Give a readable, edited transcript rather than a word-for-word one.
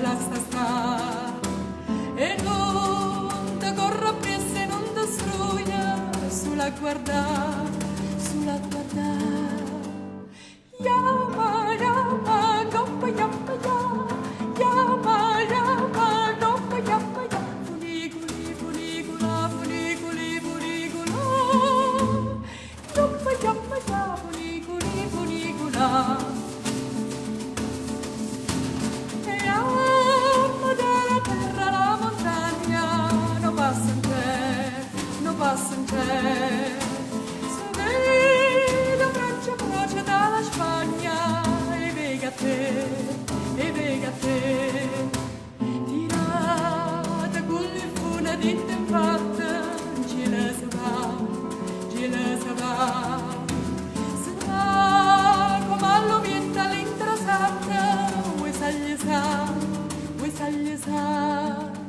la sta. E non te corra appresso e non te strugna sulla guarda, sulla guarda. Yama, yama, goppa, yappa, ya. Yama, yama, goppa, yappa, ya. Funiculi, funicula, funiculi, funicula. Goppa, yappa, ya, funiculi, funicula. E amma della terra la montagna non passa in te, non passa in te. Se vede Francia croce dalla Spagna e vega a te, e vega a te. Tirate con il fune dinte in fatta, gile se va, gile se va. Se va come all'ovietta l'intrasata, vuoi sagli sa, vuoi sagli sa.